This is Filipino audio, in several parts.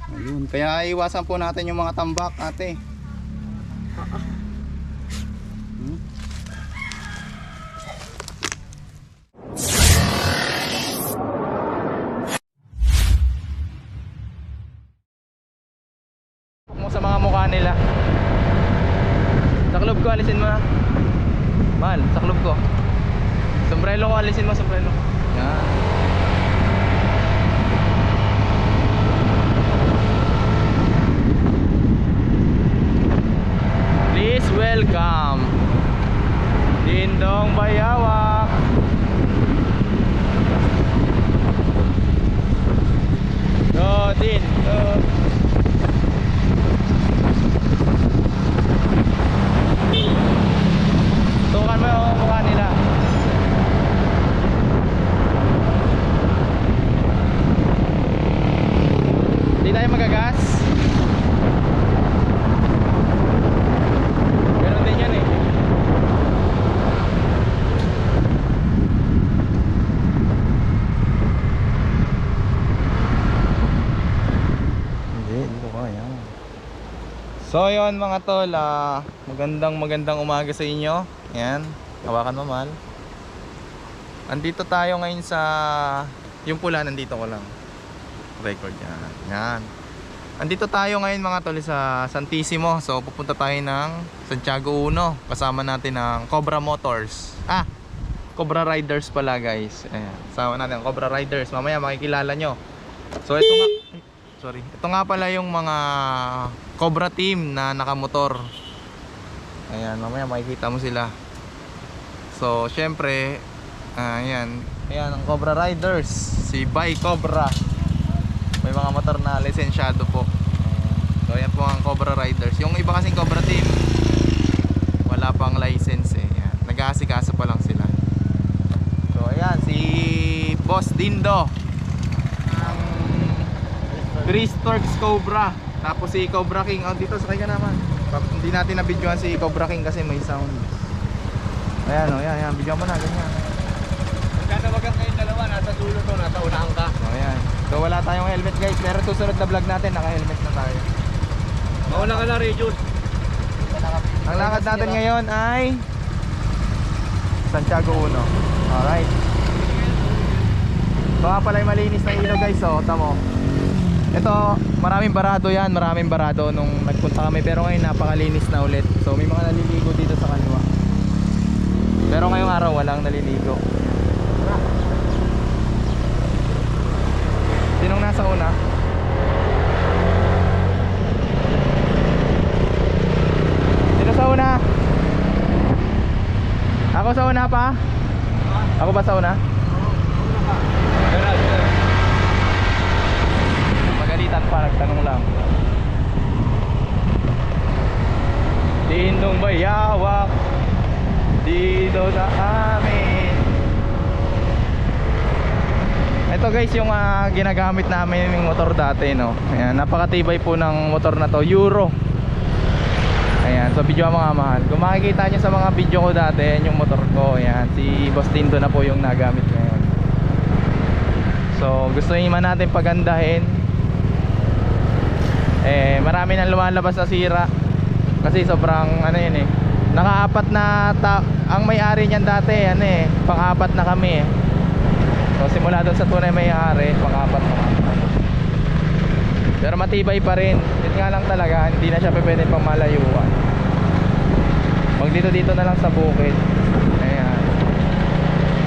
Ayun, kaya iwasan po natin yung mga tambak, ate. Mo sa mga mukha nila. Saklob ko, alisin mo na. Mahal, saklob ko. Sombrero ko, alisin mo, sombrero. Yan. Please welcome Dindong Bayawak. Go Din, go. Tukan mo yung mukha nila. Hindi tayo magagas. Ganun din yan eh. Hindi ko kaya. So yun mga tol, magandang umaga sa inyo. Yan, hawakan mo mal. Andito tayo ngayon sa yung pula, nandito ko lang. Record yan. Yan. Andito tayo ngayon mga tol sa Santissimo. So pupunta tayo ng Santiago 1. Kasama natin ang Cobra Motors. Cobra Riders pala guys. Ayan. Kasama natin ang Cobra Riders. Mamaya makikilala nyo. So ito nga, ito nga pala yung mga Cobra team na nakamotor. Ayan, mamaya makikita mo sila. So syempre, ayan ang Cobra Riders. Si Bay Cobra. May mga motor na lisensyado po. So ayan po ang Cobra Riders. Yung iba kasing Cobra team wala pang license eh. Nag-aasikaso pa lang sila. So ayan si Boss Dindo, ang Chris Torx Cobra. Tapos si Cobra King, dito sakay ka naman. Hindi natin na-videoan si Cobra King kasi may sound. Ayan ayan, videoan mo na ganyan. Magkatawagan kayong dalawa, nasa dulo to, nasa unahan ka. Ayan. So wala tayong helmet guys, pero susunod na vlog natin naka-helmet na tayo. Mauna ka na, Rejun. Ang lakad natin ngayon ay Santiago 1. Alright. Ito nga pala yung malinis na ilog guys, tamo. Ito, maraming barado nung nagpunta kami, pero ngayon napakalinis na ulit. So may mga naliligo dito sa kaliwa. Pero ngayong araw walang naliligo. Sinong nasa una? Sino sa una? Ako sa una pa? Ako ba sa una? Magalitan pa, nagtanong lang. Dindong Bayawak dito sa amin. Ito guys yung ginagamit namin yung motor dati, no. Ayan, napakatibay po ng motor na to, Euro. Ayan, so video mga mahal. Kung makikita nyo sa mga video ko dati, yan yung motor ko. Ayan, si Boss Dindo na po yung nagamit ngayon. So gusto nyo man natin pagandahin. Marami nang lumalabas na sira. Kasi sobrang yun eh. Naka-apat na ang may-ari niyan dati, pang-apat na kami eh. So simula doon sa tunay may-ari, pang-apat na kami. Pero matibay pa rin. Yun nga lang talaga, hindi na siya pwede pang malayuan. Pag dito na lang sa bukid. Ayan.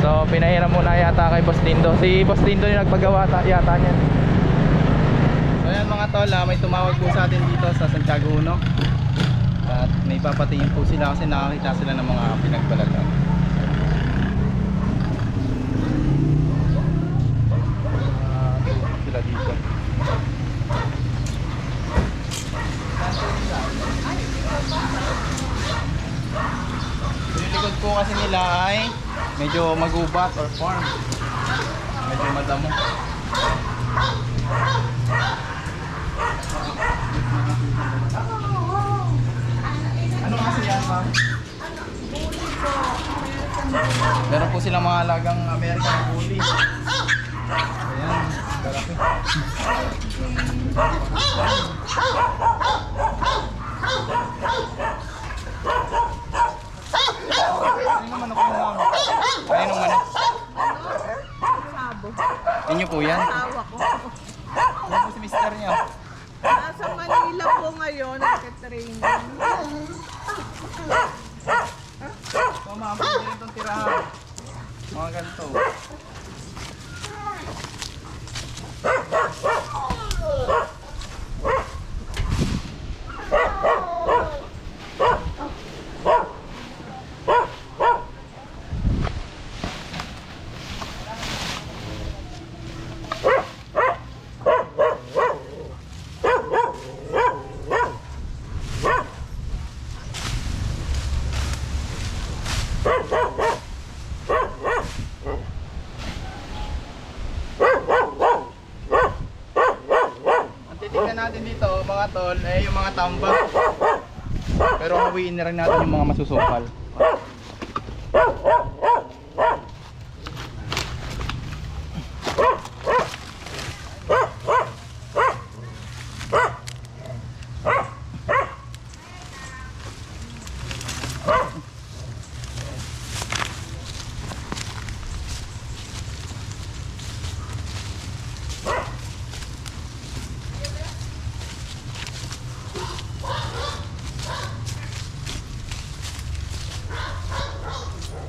So pinahiram muna yata kay Boss Dindo. Si Boss Dindo yung nagpagawa yata niyan. So ayan mga tol, may tumawag po sa atin dito sa Santiago 1. At may papatingin po sila kasi nakakita sila ng mga pinagbalagan. Sila dito. Yung likod po kasi nila ay medyo magubat or farm. Medyo madamo. Ano kasi yan, ma'am? Meron po silang mga alagang American Bully. Ayan, kalaki. Inyo po yan? Asawa ko. Yan po si mister niyo. Nasa Manila po ngayon, nagka-training. So mga pwede rin itong tirahan. Mga ganito. Ang titignan natin dito mga tol ay yung mga tambak. Pero hawiin na rin natin yung mga masusukal.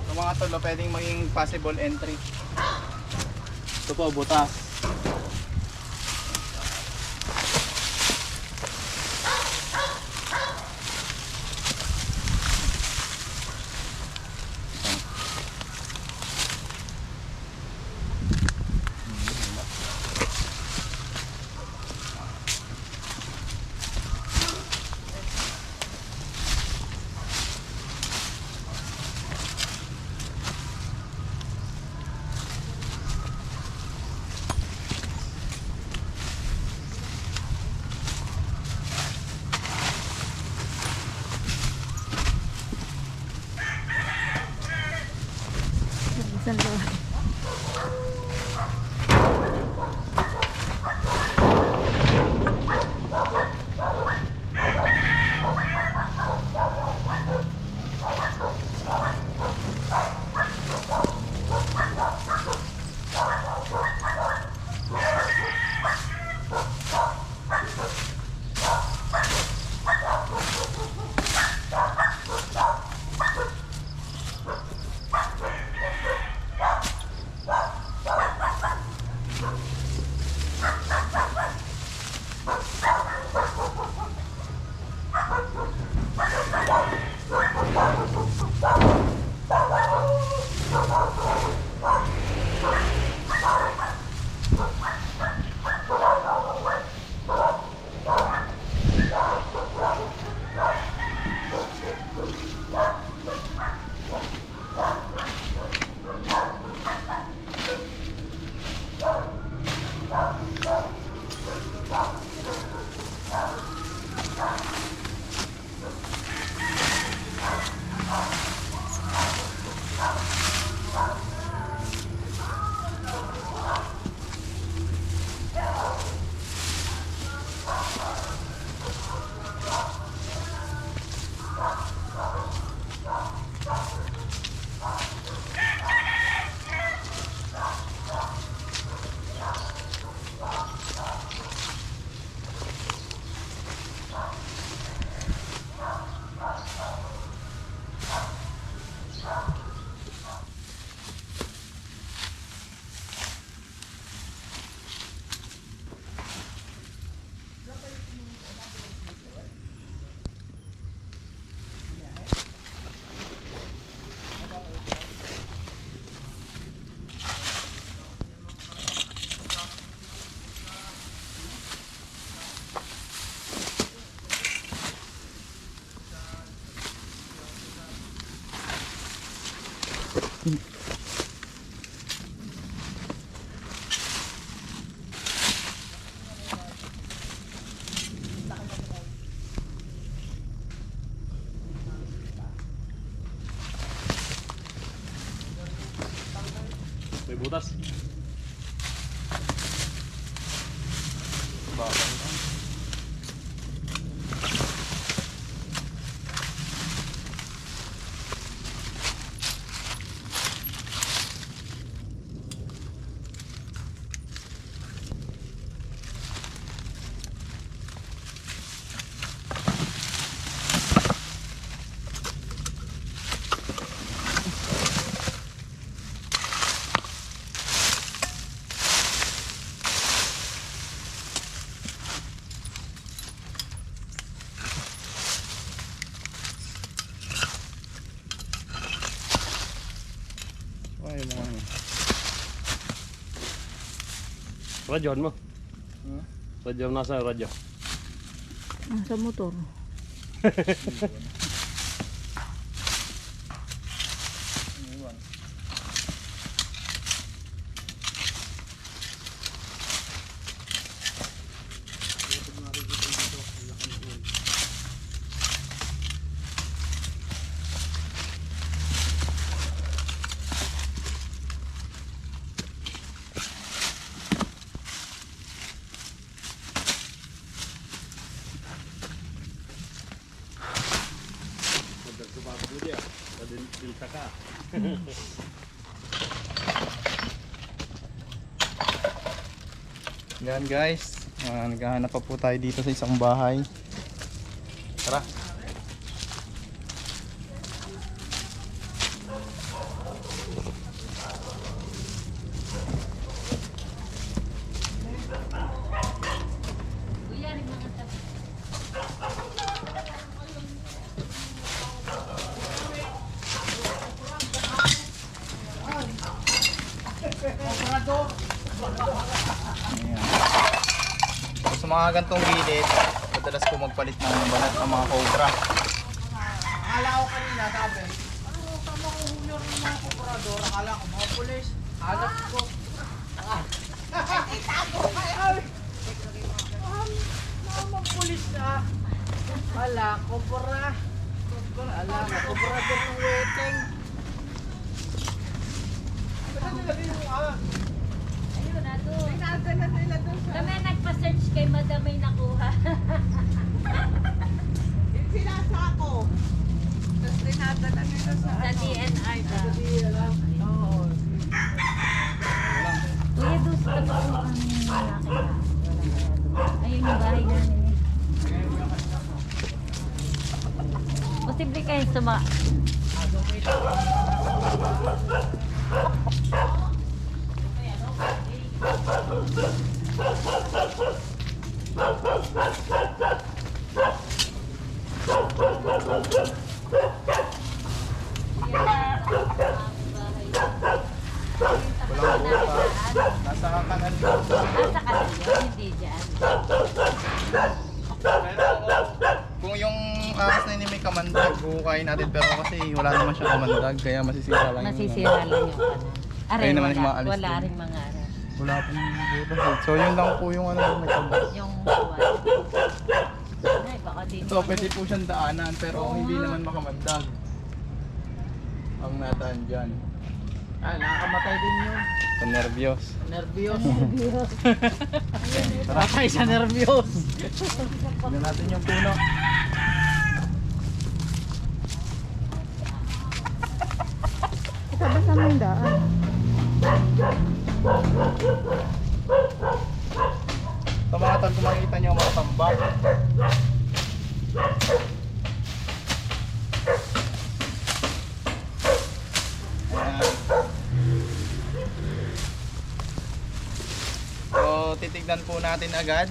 So mga tol, pwedeng maging possible entry. Ito po, butas. May butas. Bakal. Radyohan mo. Radyo, nasa radyo. Sa motor. Yan guys, naghahanap pa po tayo dito sa isang bahay. Tara. Ayan. So, sa mga gantong gilid, madalas po magpalit ng balat ng mga cobra. Akala ko kanina sabi, ano tama ko huli ng mga kukurador, akala ko mga pulis, anak ko. Itago kayo! Mga pulis na. Wala, kubra. Wala, kukurador ng weteng. Saan nilagay yung Ayun na doon. Pinadala nila doon sa... Kami nagpa-search kay Madam may nakuha. Sinasako. Tapos dinadala nila sa Sa DNR daw. Oo. Kuya, doon sa tapat mo kami nakita. Ayun yung bahay namin eh. Posible kayo suma... Walang butas. Nasa kanan po. Nasa kanal yun, hindi dyan. Kung yung ahas na yun may kamandag, buhukayin natin. Pero kasi wala naman siya kamandag, kaya masisira lang yun. Nasisira lang yung kanal. Aray, Ayun naman yung mga wala, alis wala dun. rin mga aray. Wala pong butas eh. So yun lang po yung ano doon may kamandag. Yung buwan. Ay, baka din. So pwede po siyang daanan pero hindi naman makamandag. Ang nataan dyan. Ah, nakakamatay din yun. So nervyos. Nervyos. Tara, Patay sa nervyos. tignan natin yung puno. Sabas naman yung daan. Ito mga tol, kung makikita nyo mga tambak. Ayan. So titignan po natin agad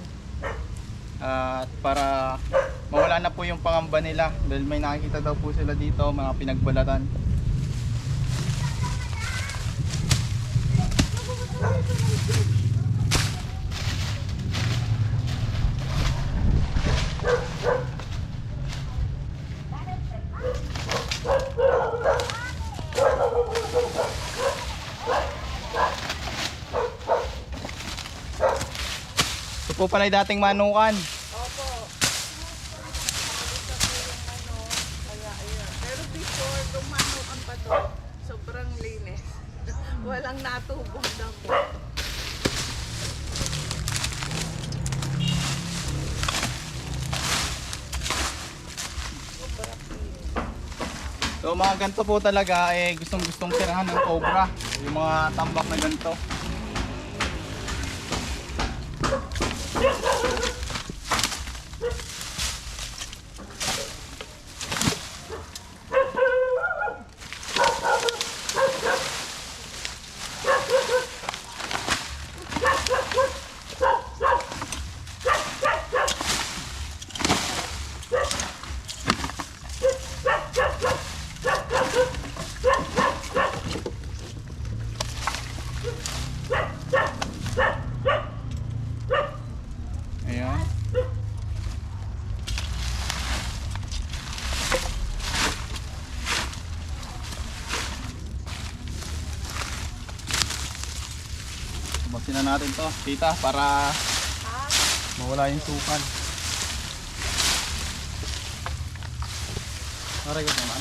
at para mawala na po yung pangamba nila dahil may nakikita daw po sila dito mga pinagbalatan. Ito po pala yung dating manukan. Opo. Kaya ayun. Pero before, lumanukan pa to. Sobrang linis. Walang natubog daw. So mga ganito po talaga gustong tirahan ng cobra. Yung mga tambak na ganito. na natin to, tita, para mawala yung sukan. Aray ko naman.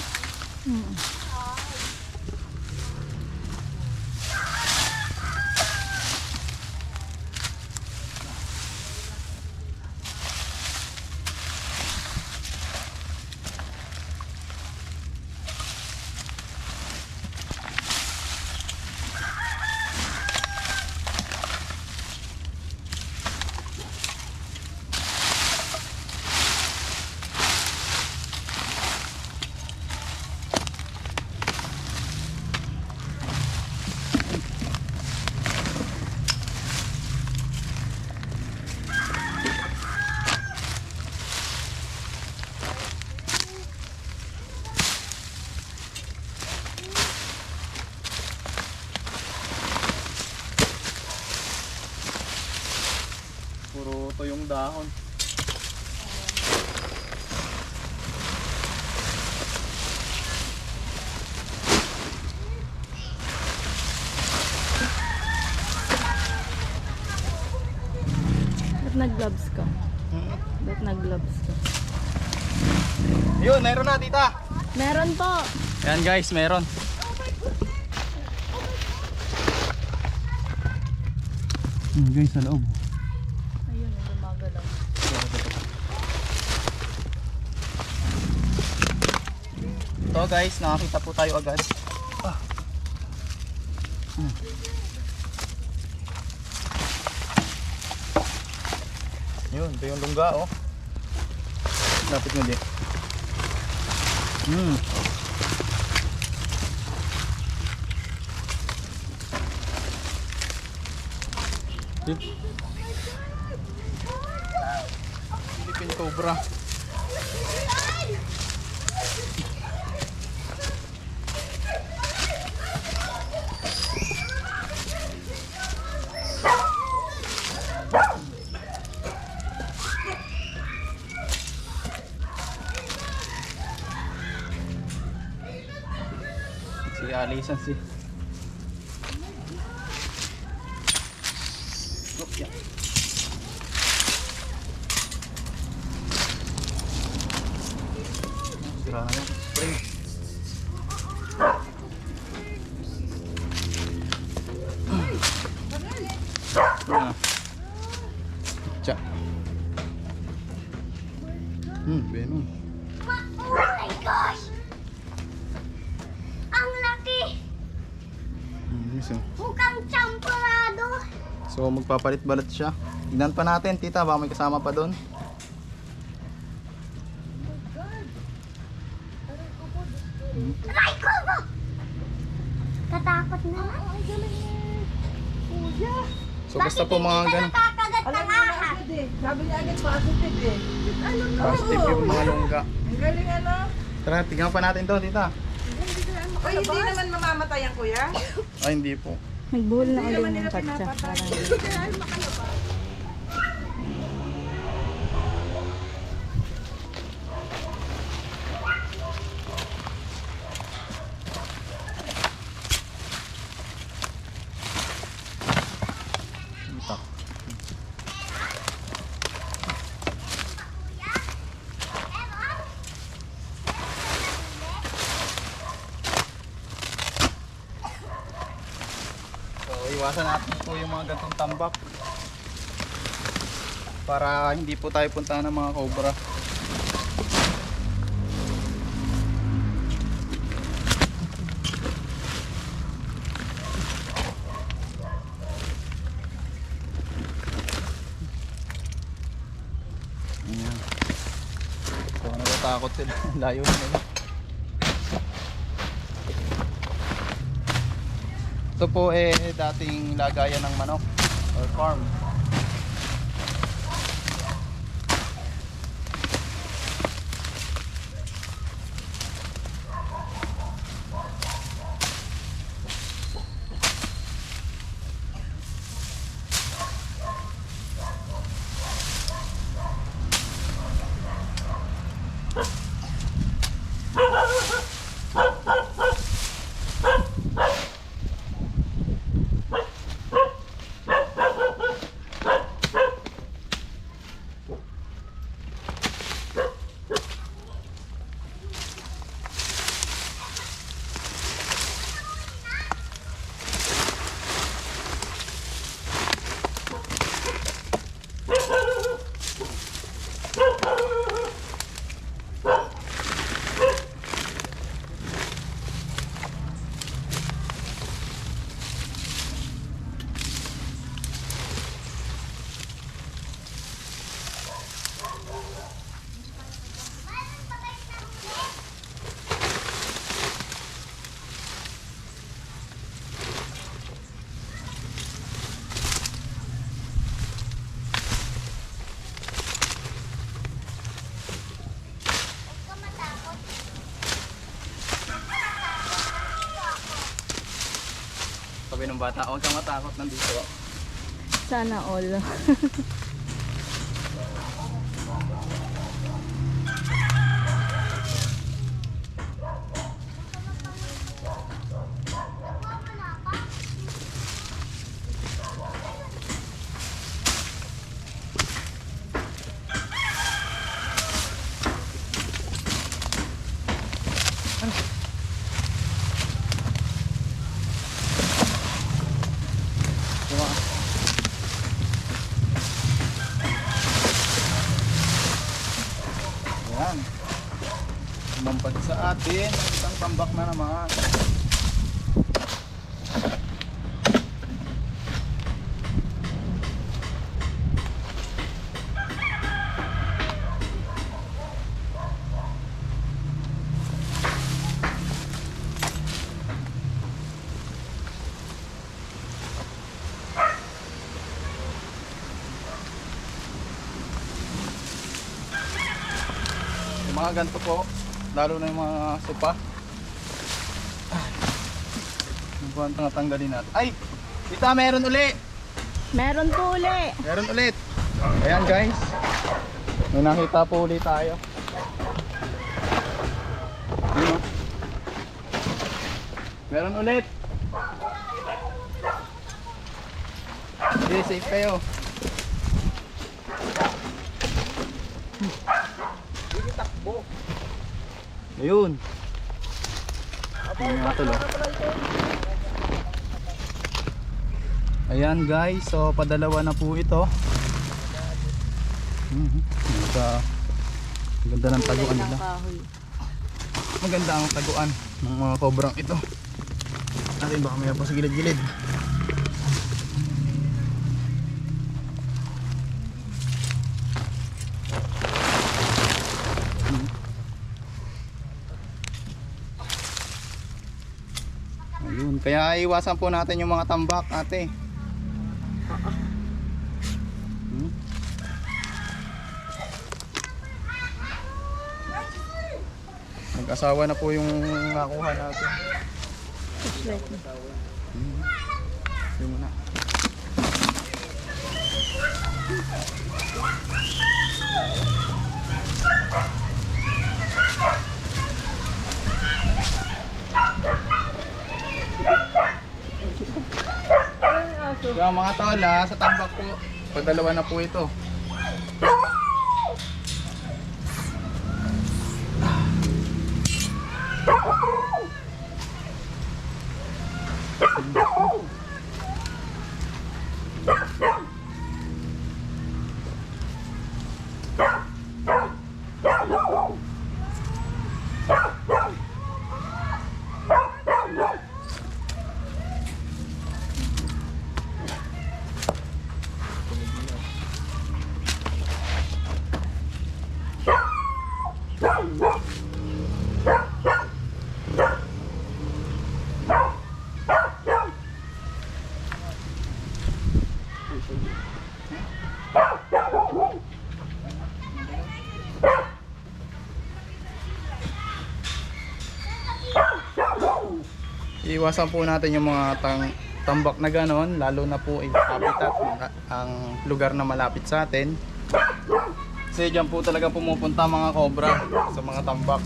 Puro to yung dahon. Ba't nag-gloves ka? Ba't nag-gloves ka? Yun, meron na tita. Meron po. Ayan guys, meron. Guys, sa loob. Ayun, gumagalaw. Ito guys, nakakita po tayo agad. Yun, ito yung lungga oh. Lapit mo din. Philippine cobra. Si Alisan si. Oh, yeah. Sira na yan. Spring. Tsa. Venom. Oh my gosh! Ang laki! Yes, oh. Mukhang champorado! So magpapalit-balit siya. Tignan pa natin tita, baka may kasama pa doon. Aray ko mo! Katakot naman. So basta po mga ganun. Nakakagat ng ahas. Sabi niya agad positive eh. Ano no? Positive yung mga lungga. Ang galing ano? Tara, tignan pa natin to tita. Oy, hindi naman mamamatay ang kuya. Ay hindi po. Nagbuhol na Hindi ulit naman ng nila katsa. pinapatay. Parang Hindi kaya makalabas. Itak. So iwasan natin po yung mga gantong tambak para hindi po tayo punta ng mga cobra. Ayan. So natatakot sila. Layo nila. Ito po dating lagayan ng manok or farm. Sabi ng bata, huwag kang matakot, nandito. Sana all. Diba? Ayan. Umampad sa atin. Isang tambak na naman. Yung mga ganito po, lalo na yung mga sopa. Yung po ang tanggalin natin. Ay! Tita, meron uli! Meron po uli. Meron ulit! Ayan guys, may nakita po ulit tayo. Yun, oh. Meron ulit! Sige, safe kayo. Ayun. Yung mga tulo. Ayan guys, so padalawa na po ito. Maganda ng taguan nila. Maganda ang taguan ng mga kobrang ito. Natin baka may pa sa gilid-gilid. Ayun, kaya iwasan po natin yung mga tambak, ate. Mag-asawa na po yung nakuha natin. Yung muna. Kaya mga tola, sa tambak po, padalawa na po ito. Iwasan po natin yung mga tambak na ganon, lalo na po yung habitat, ang lugar na malapit sa atin. Kasi dyan po talaga pumupunta mga cobra sa mga tambak.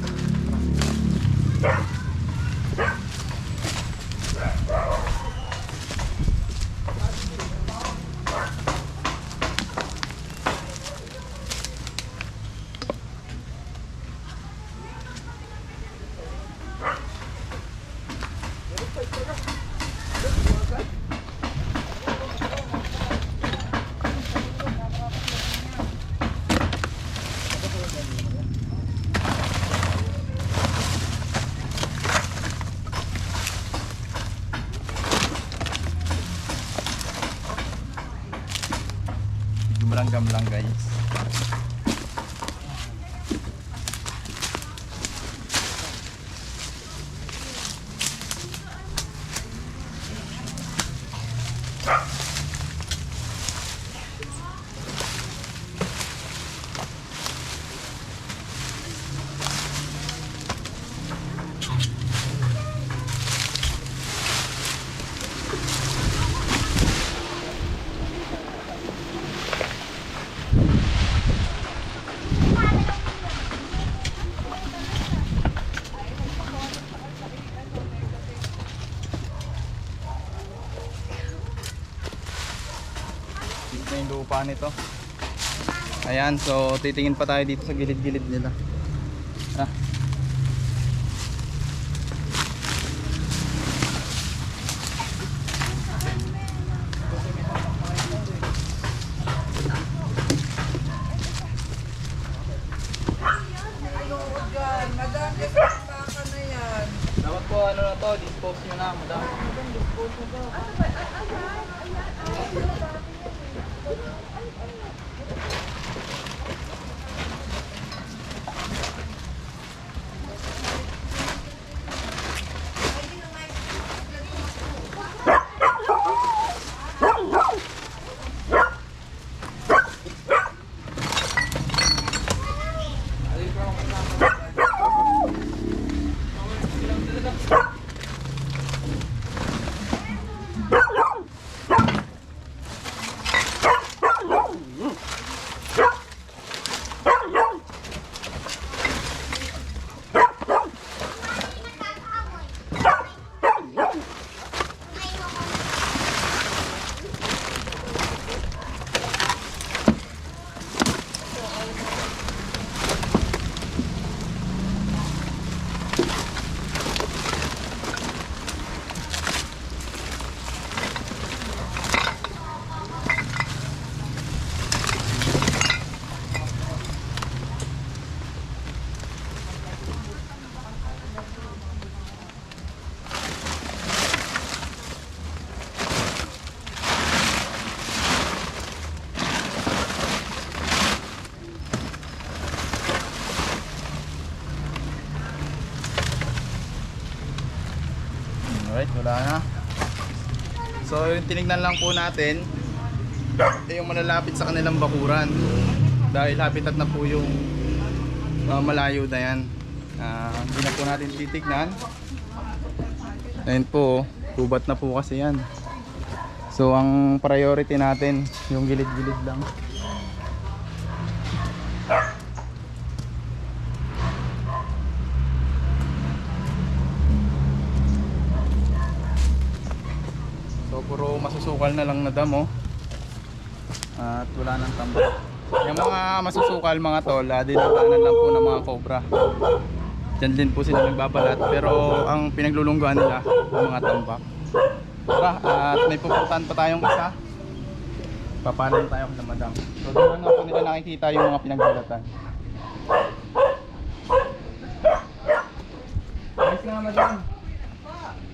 Gam lang guys. haba nito. Ayan, so titingin pa tayo dito sa gilid-gilid nila. Ah. Dyan, madam, baka na yan. Dapat po ano na to, dispose nyo na, madam. Alright, wala na. So yung tinignan lang po natin yung malalapit sa kanilang bakuran. Dahil habitat na po yung malayo na yan. Hindi na po natin titignan. Ayun po, kubat na po kasi yan. So ang priority natin yung gilid-gilid lang. So puro masusukal na lang na damo. At wala nang tambak. Yung mga masusukal mga tol, dinadaanan lang po ng mga cobra. Diyan din po sila nagbabalat. Pero ang pinaglulungguan nila ang mga tambak. Tara, at may pupuntahan pa tayong isa. Papalan tayo kay madam. So doon lang po nila nakikita yung mga pinagbalatan. Ayos na madam.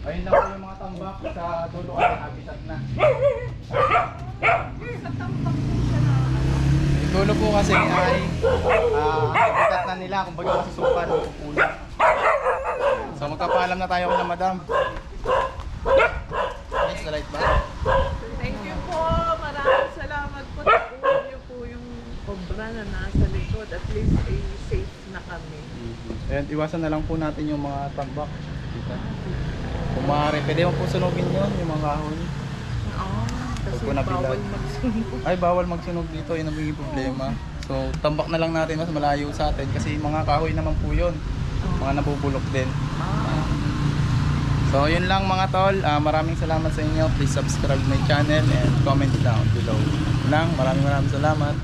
Ayun lang po yung mga tambak sa dulo ay habitat na. Yung dulo po kasi ay habitat na nila, kumbaga masusukan o pupulo. So magkapaalam na tayo kay madam. Yes, the light ba? Thank you po. Maraming salamat po. Nakuha niyo po yung cobra na nasa likod. At least ay safe na kami. Ayan, iwasan na lang po natin yung mga tambak. Dito. Kung maaari, pwede mo po sunugin yun, yung mga kahoy. Kasi Pag po nabilad. bawal magsunog. Ay, bawal magsunog dito, yun ang magiging problema. So, tambak na lang natin, mas malayo sa atin kasi mga kahoy naman po yun. Mga nabubulok din. So, yun lang mga tol. Maraming salamat sa inyo. Please subscribe my channel and comment down below. Yun lang, maraming salamat.